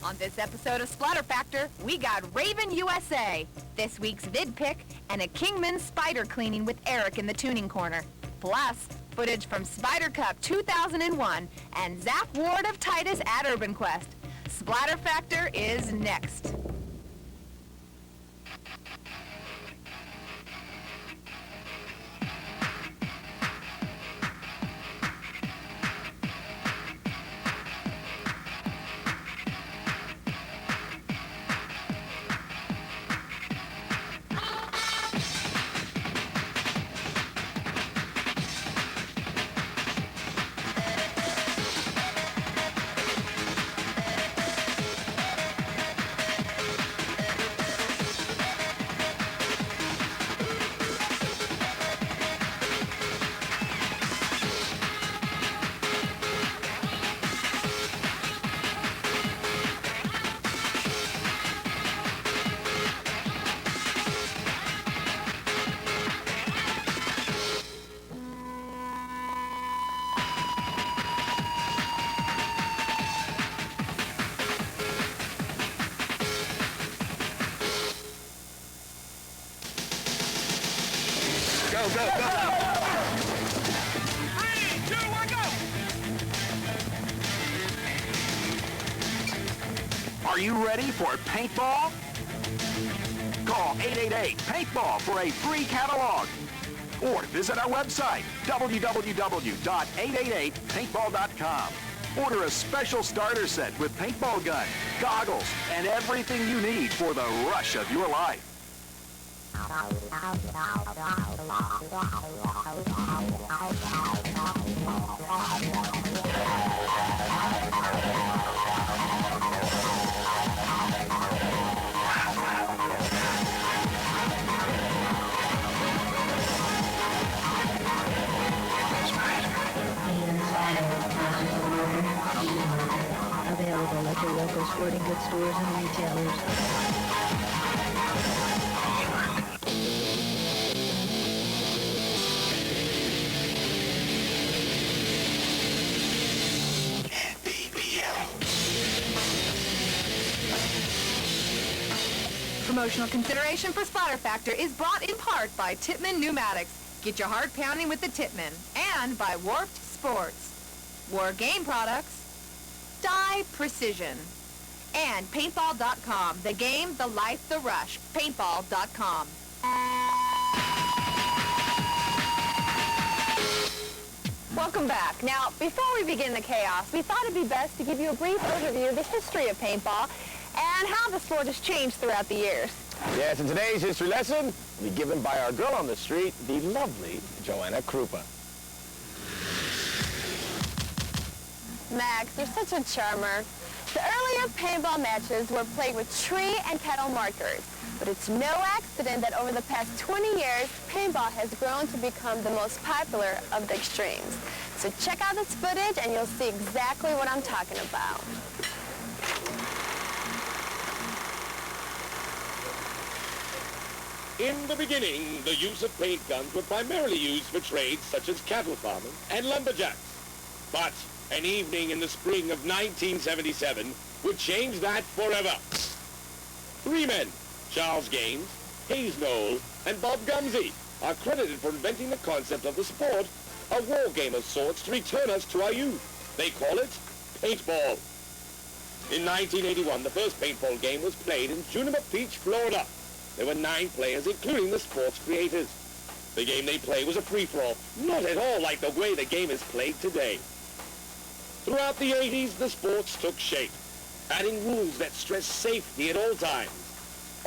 On this episode of Splatter Factor, we got Raven USA, this week's vid pick, and a Kingman Spyder cleaning with Eric in the tuning corner. Plus, footage from Spyder Cup 2001 and Zach Ward of Titus at Urban Quest. Splatter Factor is next. Go, go, go! 3, 2, 1, go! Are you ready for paintball? Call 888-PAINTBALL for a free catalog. Or visit our website, www.888paintball.com. Order a special starter set with paintball gun, goggles, and everything you need for the rush of your life. Available at your local sporting goods stores and retailers. NPPL. Promotional consideration for Splatter Factor is brought in part by Tipman Pneumatics. Get your heart pounding with the Tipman. And by Warped Sports. War Game Products. Die Precision. And Paintball.com. The game, the life, the rush. Paintball.com. Welcome back. Now, before we begin the chaos, we thought it'd be best to give you a brief overview of the history of paintball and how the sport has changed throughout the years. Yes, in today's history lesson, will be given by our girl on the street, the lovely Joanna Krupa. Max, you're such a charmer. The earlier paintball matches were played with tree and kettle markers, but it's no accident that over the past 20 years, paintball has grown to become the most popular of the extremes. So check out this footage and you'll see exactly what I'm talking about. In the beginning, the use of paint guns were primarily used for trades such as cattle farming and lumberjacks. But an evening in the spring of 1977 would change that forever. 3 men, Charles Gaines, Hayes Knoll, and Bob Gumsey, are credited for inventing the concept of the sport, a war game of sorts to return us to our youth. They call it paintball. In 1981, the first paintball game was played in Juniper Beach, Florida. There were 9 players, including the sport's creators. The game they played was a free-for-all, not at all like the way the game is played today. Throughout the 80s, the sports took shape, adding rules that stressed safety at all times.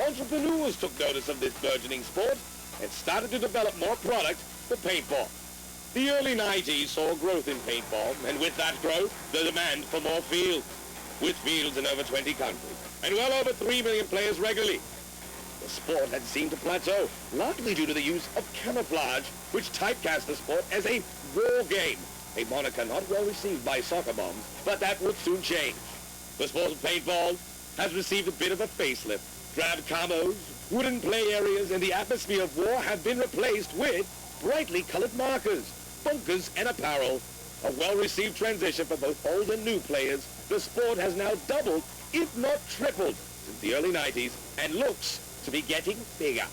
Entrepreneurs took notice of this burgeoning sport and started to develop more product for paintball. The early 90s saw growth in paintball, and with that growth, the demand for more fields, with fields in over 20 countries, and well over 3 million players regularly. The sport had seemed to plateau, largely due to the use of camouflage, which typecast the sport as a war game, a moniker not well received by soccer moms, but that would soon change. The sport of paintball has received a bit of a facelift. Drab camos, wooden play areas, and the atmosphere of war have been replaced with brightly colored markers, bunkers, and apparel. A well-received transition for both old and new players. The sport has now doubled, if not tripled, since the early 90s, and looks to be getting bigger.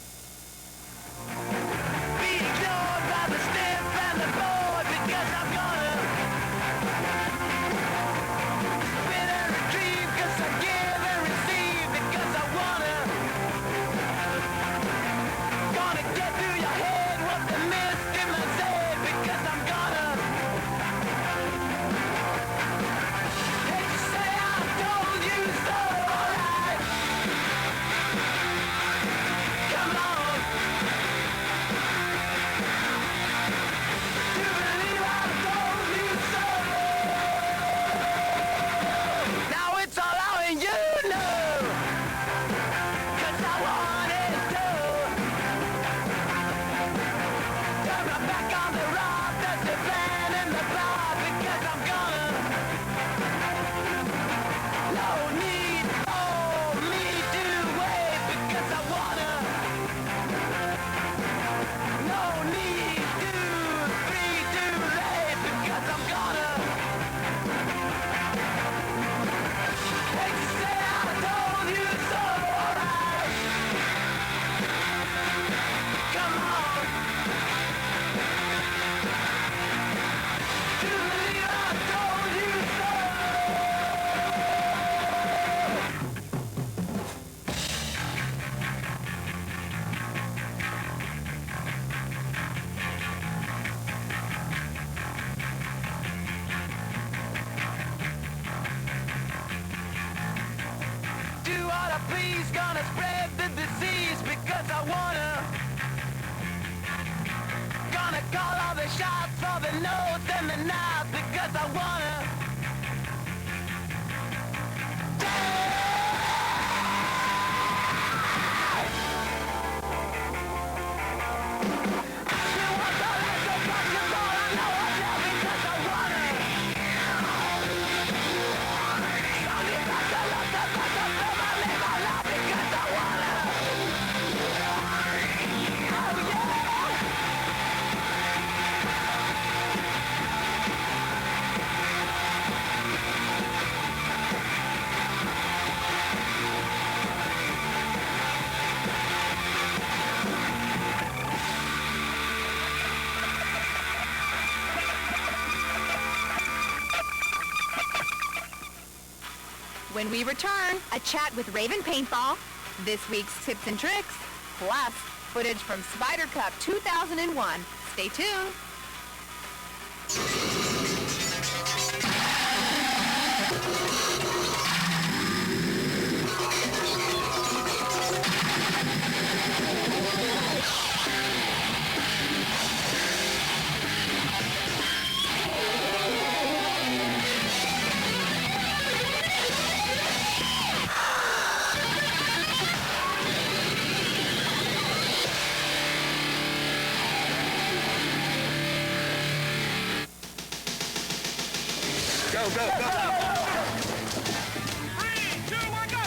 Be ignored by the stiff and the bored because I'm gonna spin and retrieve cause I give and receive because I gonna get through your head what the mist in my said because I'm gonna hate to say I told you so, alright. Come on. To believe I told you so. Now it's all out and you know. Cause I wanted to. Turn my back on the rock, that's the plan and the plot because I'm gonna. No need for me to wait because I wanna. No need to be too late because I'm gonna. Hate to say I told you so, alright. Come on. To believe I told you so. Do what I please, gonna spread the disease because I wanna. Gonna call all the shots for the notes and the knobs because I wanna. When we return, a chat with Raven Paintball, this week's tips and tricks, plus footage from Spyder Cup 2001. Stay tuned. Go, go, go! 3, 2, 1, go!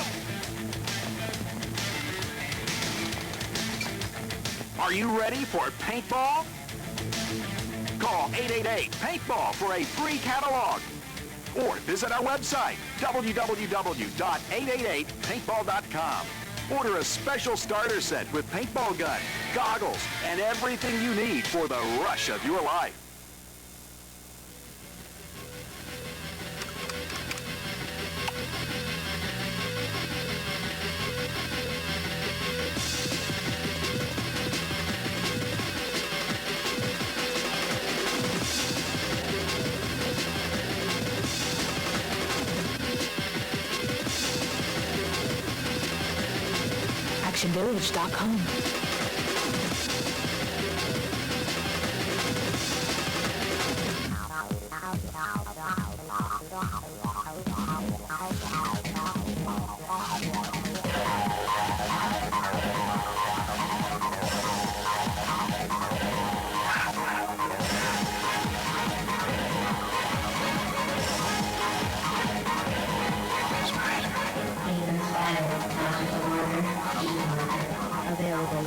Are you ready for paintball? Call 888-PAINTBALL for a free catalog. Or visit our website, www.888paintball.com. Order a special starter set with paintball gun, goggles, and everything you need for the rush of your life. ActionVillage.com.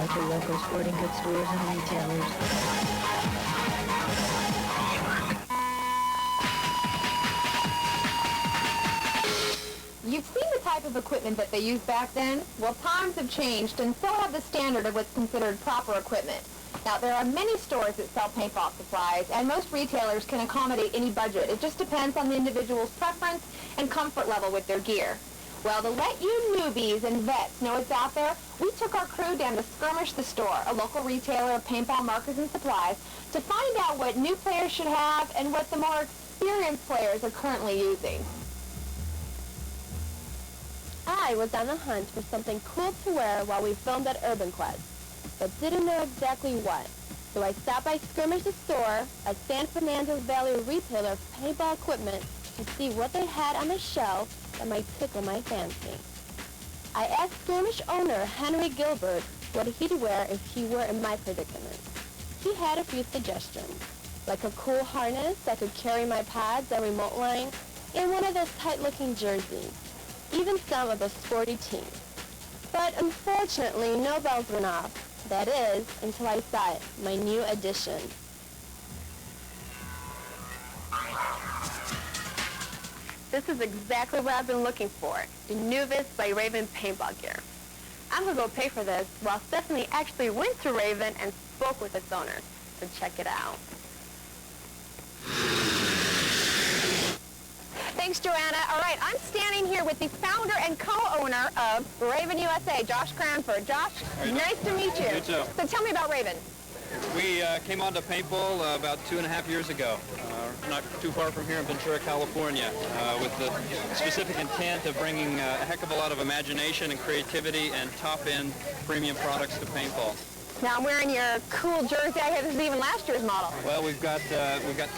like your local sporting goods stores and retailers. You've seen the type of equipment that they used back then? Well, times have changed, and so have the standard of what's considered proper equipment. Now, there are many stores that sell paintball supplies, and most retailers can accommodate any budget. It just depends on the individual's preference and comfort level with their gear. Well, to let you newbies and vets know what's out there, we took our crew down to Skirmish the Store, a local retailer of paintball markers and supplies, to find out what new players should have and what the more experienced players are currently using. I was on the hunt for something cool to wear while we filmed at Urban Quest, but didn't know exactly what. So I stopped by Skirmish the Store, a San Fernando Valley retailer of paintball equipment, to see what they had on the shelf that might tickle my fancy. I asked Skirmish owner Henry Gilbert what he'd wear if he were in my predicament. He had a few suggestions, like a cool harness that could carry my pods and remote line, and one of those tight-looking jerseys. Even some of the sporty tees. But unfortunately, no bells went off. That is, until I saw it, my new addition. This is exactly what I've been looking for, the Nuvis by Raven paintball gear. I'm going to go pay for this while Stephanie actually went to Raven and spoke with its owner. So check it out. Thanks, Joanna. All right, I'm standing here with the founder and co-owner of Raven USA, Josh Cranford. Josh, nice to meet you. You too. So tell me about Raven. We came onto paintball about 2.5 years ago, not too far from here in Ventura, California, with the specific intent of bringing a heck of a lot of imagination and creativity and top-end premium products to paintball. Now I'm wearing your cool jersey. I have this is even last year's model. Well, we've got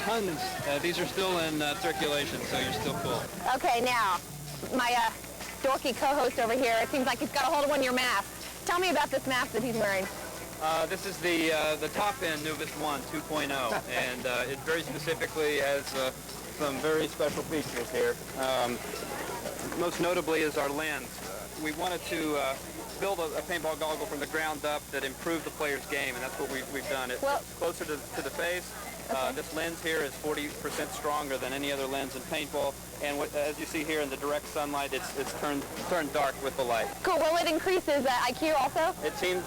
tons. These are still in circulation, so you're still cool. Okay, now my dorky co-host over here. It seems like he's got a hold of one of your masks. Tell me about this mask that he's wearing. This is the top-end Nuvis 1 2.0, and it very specifically has some very special features here. Most notably is our lens. We wanted to build a paintball goggle from the ground up that improved the player's game, and that's what we've done. It's closer to the face. Okay. This lens here is 40% stronger than any other lens in paintball, and as you see here in the direct sunlight, it's turned dark with the light. Cool. Well, it increases IQ also? It seems,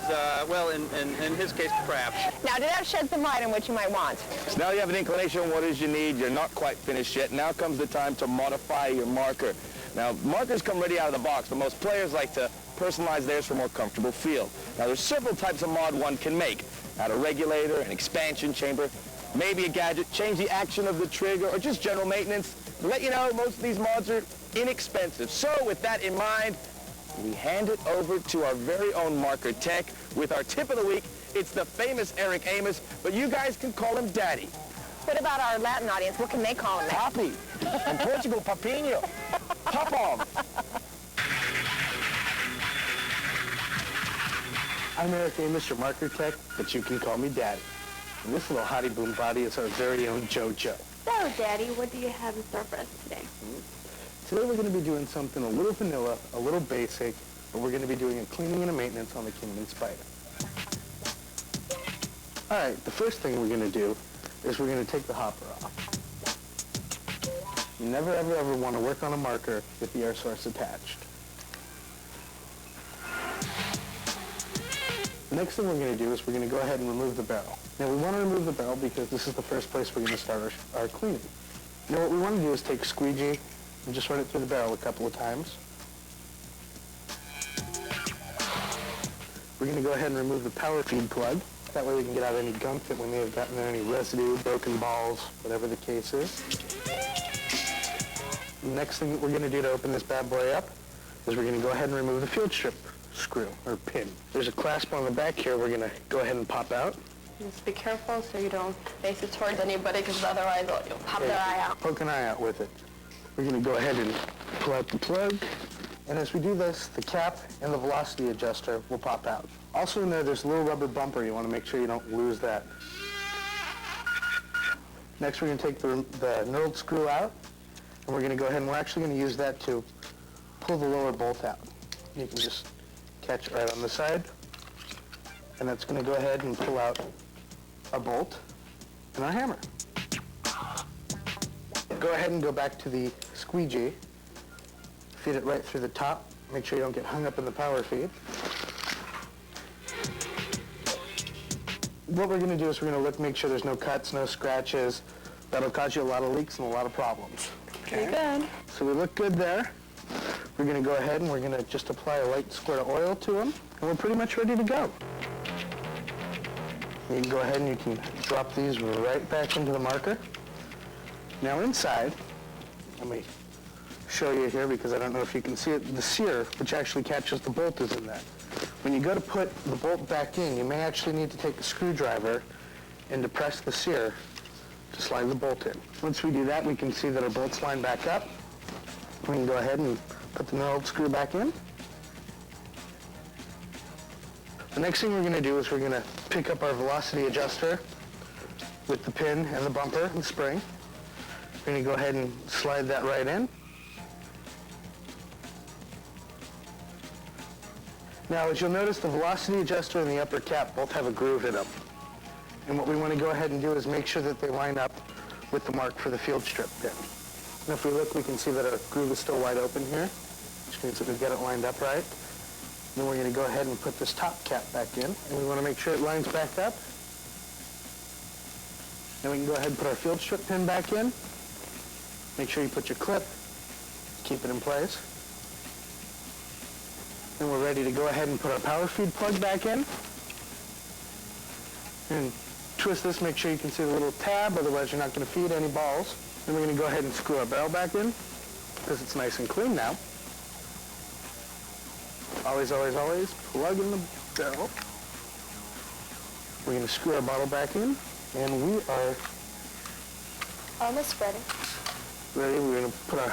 well, in his case, perhaps. Now, did that shed some light on what you might want? So now you have an inclination on what it is you need. You're not quite finished yet. Now comes the time to modify your marker. Now, markers come ready out of the box, but most players like to personalize theirs for a more comfortable feel. Now, there's several types of mod one can make. Add a regulator, an expansion chamber, maybe a gadget, change the action of the trigger, or just general maintenance. To let you know, most of these mods are inexpensive. So with that in mind, we hand it over to our very own marker tech with our tip of the week. It's the famous Eric Amos, but you guys can call him Daddy. What about our Latin audience? What can they call him? Papi. In Portugal, Papinho. Papom. I'm Eric Amos, your marker tech, but you can call me Daddy. And this little hottie boom body is our very own JoJo. So, Daddy, what do you have in store for us today? Today we're going to be doing something a little vanilla, a little basic, but we're going to be doing a cleaning and a maintenance on the Kingman Spyder. All right, the first thing we're going to do is we're going to take the hopper off. You never, ever, ever want to work on a marker with the air source attached. The next thing we're going to do is we're going to go ahead and remove the barrel. Now we want to remove the barrel because this is the first place we're going to start our cleaning. Now what we want to do is take squeegee and just run it through the barrel a couple of times. We're going to go ahead and remove the power feed plug. That way we can get out any gunk that we may have gotten in, any residue, broken balls, whatever the case is. The next thing that we're going to do to open this bad boy up is we're going to go ahead and remove the field strip screw or pin. There's a clasp on the back here we're going to go ahead and pop out. Just be careful so you don't face it towards anybody, because otherwise you'll pop their eye out. Poke an eye out with it. We're going to go ahead and pull out the plug. And as we do this, the cap and the velocity adjuster will pop out. Also in there's a little rubber bumper. You want to make sure you don't lose that. Next, we're going to take the knurled screw out, and we're going to go ahead and we're actually going to use that to pull the lower bolt out. You can just catch it right on the side. And that's going to go ahead and pull out our bolt and our hammer. Go ahead and go back to the squeegee. Feed it right through the top. Make sure you don't get hung up in the power feed. What we're going to do is we're going to look, make sure there's no cuts, no scratches. That'll cause you a lot of leaks and a lot of problems. Okay. Good. So we look good there. We're going to go ahead and we're going to just apply a light squirt of oil to them, and we're pretty much ready to go. You can go ahead and you can drop these right back into the marker. Now inside, let me show you here because I don't know if you can see it, the sear, which actually catches the bolt, is in there. When you go to put the bolt back in, you may actually need to take a screwdriver and depress the sear to slide the bolt in. Once we do that, we can see that our bolt's lined back up. We can go ahead and put the knurled screw back in. The next thing we're going to do is we're going to pick up our velocity adjuster with the pin and the bumper and spring. We're going to go ahead and slide that right in. Now, as you'll notice, the velocity adjuster and the upper cap both have a groove in them. And what we want to go ahead and do is make sure that they line up with the mark for the field strip pin. And if we look, we can see that our groove is still wide open here, which means that we've got it lined up right. Then we're going to go ahead and put this top cap back in, and we want to make sure it lines back up. Then we can go ahead and put our field strip pin back in. Make sure you put your clip, keep it in place. Then we're ready to go ahead and put our power feed plug back in. And twist this, make sure you can see the little tab, otherwise you're not going to feed any balls. Then we're going to go ahead and screw our barrel back in, because it's nice and clean now. Always, always, always plug in the barrel. We're going to screw our bottle back in, and we are almost ready. Ready. We're going to put our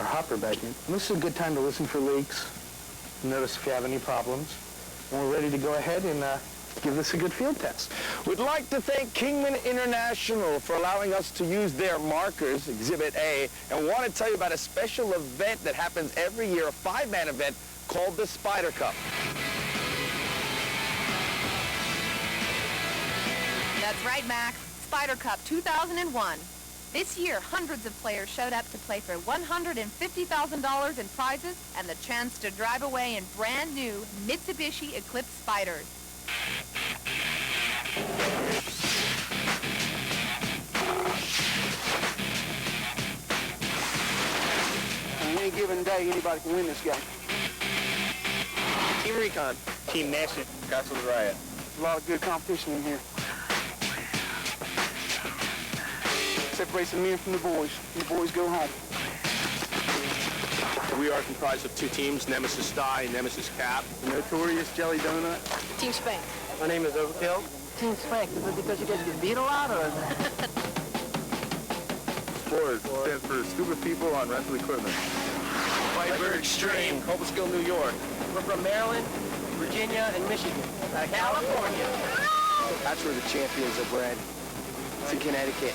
hopper back in. And this is a good time to listen for leaks. Notice if you have any problems. And we're ready to go ahead and give this a good field test. We'd like to thank Kingman International for allowing us to use their markers, Exhibit A, and want to tell you about a special event that happens every year, a 5-man event called the Spyder Cup. That's right, Max. Spyder Cup 2001. This year, hundreds of players showed up to play for $150,000 in prizes and the chance to drive away in brand new Mitsubishi Eclipse Spyders. On any given day, anybody can win this game. Team Recon. Team Nation. Castle Riot. There's a lot of good competition in here. Separates the men from the boys. The boys go home. We are comprised of 2 teams, Nemesis Sty and Nemesis Cap. The Notorious Jelly Donut. Team Spank. My name is Overkill. Team Spank. Is it because you guys get beat a lot, or is it? Sport stands for Stupid People on Rental Equipment. Spyder Extreme. Cobleskill, New York. We're from Maryland, Virginia, and Michigan. California. That's where the champions are bred. It's in Connecticut.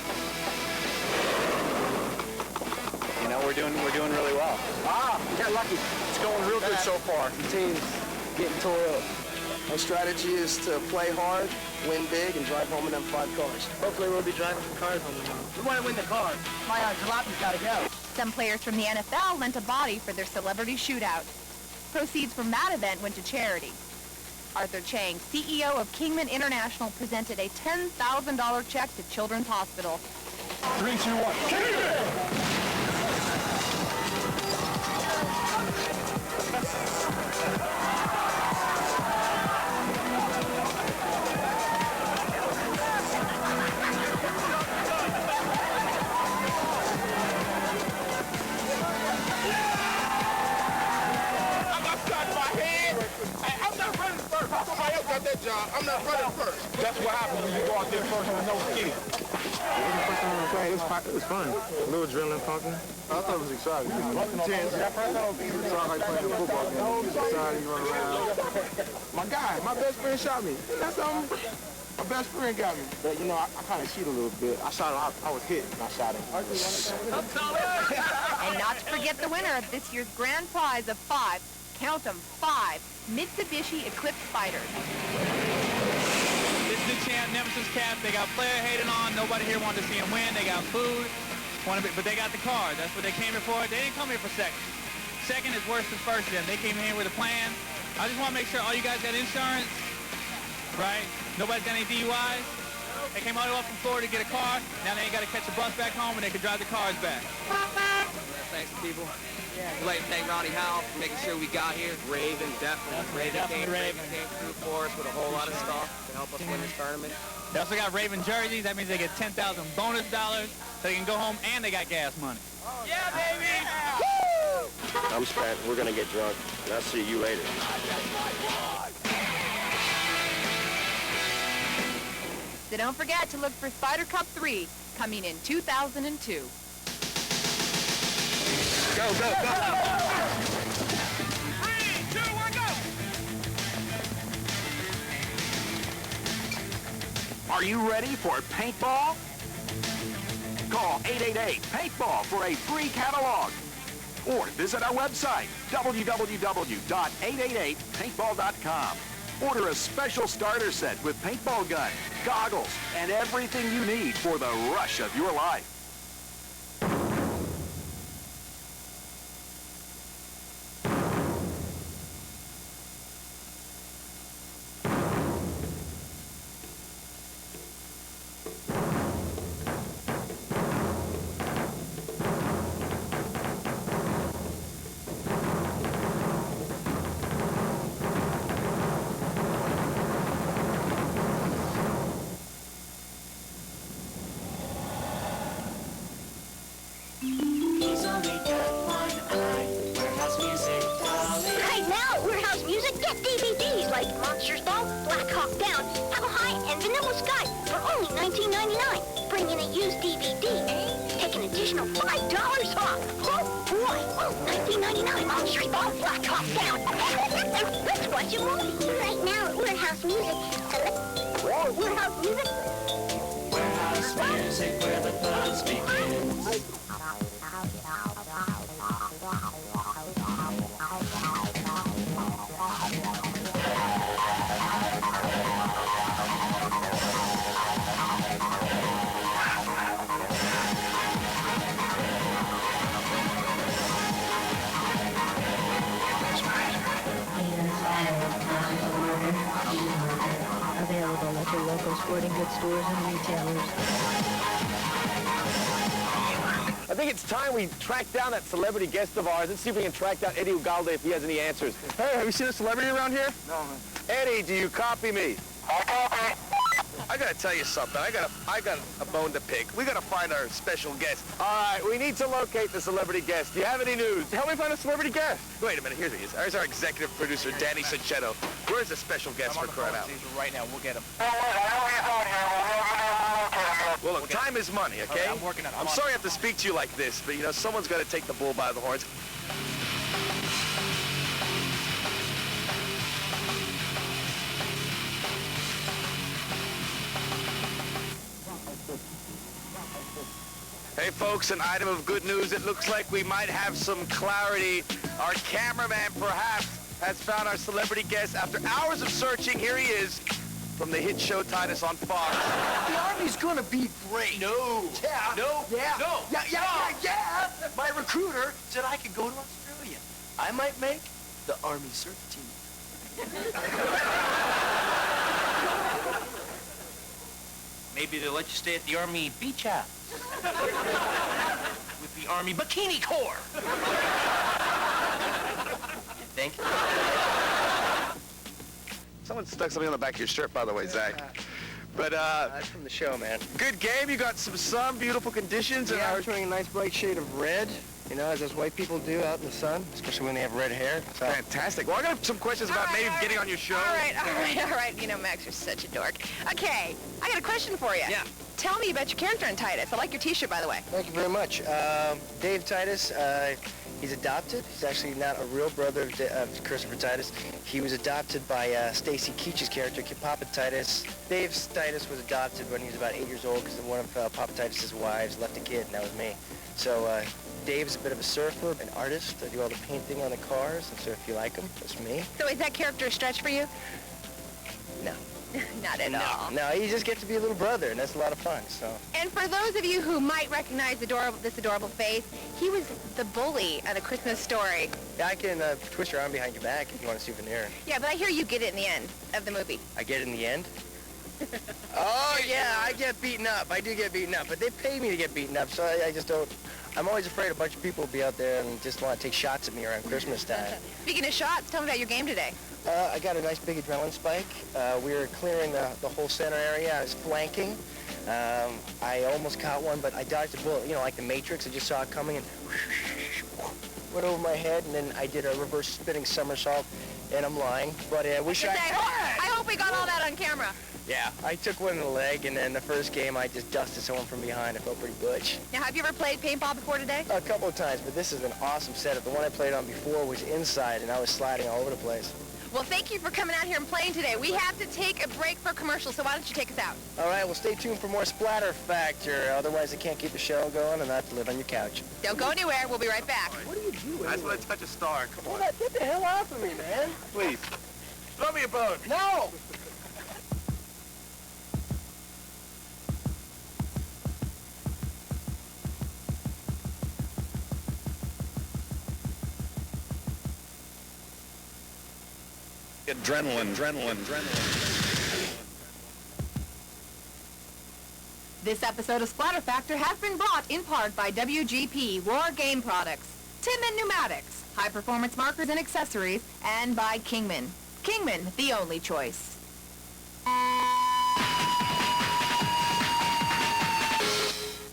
You know, we're doing really well. You got lucky. It's going real good so far. The team's getting tore up. Our strategy is to play hard, win big, and drive home in them 5 cars. Hopefully we'll be driving some cars home tomorrow. We want to win the car. My jalapenos got to go. Some players from the NFL lent a body for their celebrity shootout. Proceeds from that event went to charity. Arthur Chang, CEO of Kingman International, presented a $10,000 check to Children's Hospital. 3, 2, 1. Kingman! That job. I'm not running first. That's what happens when you go out there first with no skill. It was fun. A little adrenaline pumping. I thought it was exciting. Chance. It sounds like playing a football game. You excited, you run around. My best friend shot me. That's something. My best friend got me. But, you know, I kind of cheated a little bit. I was hit and I shot him. And not to forget the winner of this year's grand prize of 5, count them, 5 Mitsubishi Eclipse Spyders. got player hating on. Nobody here wanted to see him win. They got food, but they got the card. That's what they came here for. They didn't come here for second. Second is worse than first to them. They came here with a plan. I just want to make sure all you guys got insurance, right? Nobody's got any DUIs. They came all the way up from Florida to get a car. Now they ain't got to catch a bus back home, and they can drive the cars back. Thanks, people. We'd like to thank Ronnie Howell for making sure we got here. Raven, definitely. Raven came through for us with a whole lot of stuff to help us win this tournament. They also got Raven jerseys. That means they get 10,000 bonus dollars, so they can go home and they got gas money. Yeah, baby! Woo! I'm spent. We're going to get drunk, and I'll see you later. So don't forget to look for Spyder Cup 3 coming in 2002. Go, go, go! 3, 2, 1, go! Are you ready for paintball? Call 888-PAINTBALL for a free catalog. Or visit our website, www.888paintball.com. Order a special starter set with paintball gun, goggles, and everything you need for the rush of your life. Right now, Warehouse Music, get DVDs like Monsters Ball, Black Hawk Down, How High, and Vanilla Sky for only $19.99. Bring in a used DVD. Take an additional $5 off. Oh, boy. Oh, $19.99 Monsters Ball, Black Hawk Down. Let's watch a movie. Right now at Warehouse Music. Whoa, Warehouse Music? Warehouse Music, where the buzz begins. Available at your local sporting goods stores and retailers. I think it's time we track down that celebrity guest of ours. Let's see if we can track down Eddie Ugalde if he has any answers. Hey, have you seen a celebrity around here? No, man. Eddie, do you copy me? I copy. I gotta tell you something. I got a bone to pick. We gotta find our special guest. All right, we need to locate the celebrity guest. Do you have any news? Help me find a celebrity guest. Wait a minute, here he is. There's our executive producer, Danny Sanchetto. Where's the special guest for crying out? Right now, we'll get him. Well, look, time is money, okay? I'm working on it. I'm sorry I have to speak to you like this, but, you know, someone's got to take the bull by the horns. Hey, folks, an item of good news. It looks like we might have some clarity. Our cameraman, perhaps, has found our celebrity guest. After hours of searching, here he is from the hit show Titus on Fox. The Army's gonna be great. No. Yeah. No. Yeah. No. Yeah. My recruiter said I could go to Australia. I might make the Army surf team. Maybe they'll let you stay at the Army beach house. With the Army Bikini Corps. You think? Someone stuck something on the back of your shirt, by the way, Zach. But, That's from the show, man. good game. You got some sun, beautiful conditions. Yeah, I was wearing a nice bright shade of red, you know, as us white people do out in the sun, especially when they have red hair. So. Fantastic. Well, I got some questions about maybe getting on your show. All right. You know, Max, you're such a dork. Okay, I got a question for you. Yeah. Tell me about your character in Titus. I like your T-shirt, by the way. Thank you very much. Dave Titus, he's adopted. He's actually not a real brother of Christopher Titus. He was adopted by Stacy Keach's character, Papa Titus. Dave Titus was adopted when he was about 8 years old because one of Papa Titus's wives left a kid, and that was me. So Dave's a bit of a surfer, an artist. I do all the painting on the cars, and so if you like him, that's me. So is that character a stretch for you? No. Not at all. No, you just get to be a little brother, and that's a lot of fun, so. And for those of you who might recognize this adorable face, he was the bully on A Christmas Story. Yeah, I can twist your arm behind your back if you want a souvenir. Yeah, but I hear you get it in the end of the movie. I get it in the end? Oh, yeah, I get beaten up. I do get beaten up, but they pay me to get beaten up, so I just don't. I'm always afraid a bunch of people will be out there and just want to take shots at me around Christmas time. Speaking of shots, tell me about your game today. I got a nice big adrenaline spike. We were clearing the whole center area. I was flanking. I almost caught one, but I dodged a bullet. You know, like the Matrix. I just saw it coming and went over my head, and then I did a reverse spinning somersault, and I'm lying. But I wish I hope we got all that on camera. Yeah, I took one in the leg, and then the first game I just dusted someone from behind. I felt pretty butch. Now, have you ever played paintball before today? A couple of times, but this is an awesome setup. The one I played on before was inside, and I was sliding all over the place. Well, thank you for coming out here and playing today. We have to take a break for commercial, so why don't you take us out? All right, well, stay tuned for more Splatter Factor. Otherwise, I can't keep the show going, and I have to live on your couch. Don't go anywhere. We'll be right back. What are you doing? I just want to touch a star. Come on. Get the hell off of me, man. Please. Throw me a bone. No! Adrenaline. This episode of Splatter Factor has been brought in part by WGP War Game Products, Timin Pneumatics, High Performance Markers and Accessories, and by Kingman. Kingman, the only choice.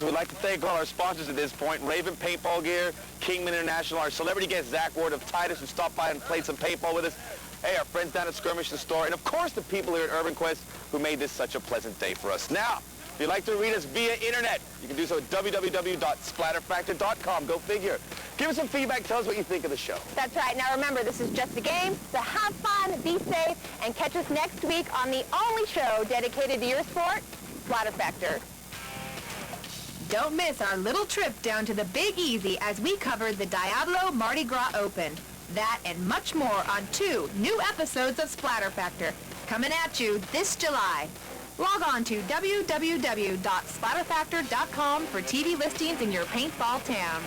We'd like to thank all our sponsors at this point, Raven Paintball Gear, Kingman International, our celebrity guest, Zach Ward of Titus, who stopped by and played some paintball with us. Hey, our friends down at Skirmish the Store, and of course the people here at Urban Quest who made this such a pleasant day for us. Now, if you'd like to read us via internet, you can do so at www.splatterfactor.com. Go figure. Give us some feedback. Tell us what you think of the show. That's right. Now remember, this is just a game, so have fun, be safe, and catch us next week on the only show dedicated to your sport, Splatter Factor. Don't miss our little trip down to the Big Easy as we covered the Diablo Mardi Gras Open. That and much more on 2 new episodes of Splatter Factor, coming at you this July. Log on to www.splatterfactor.com for TV listings in your paintball town.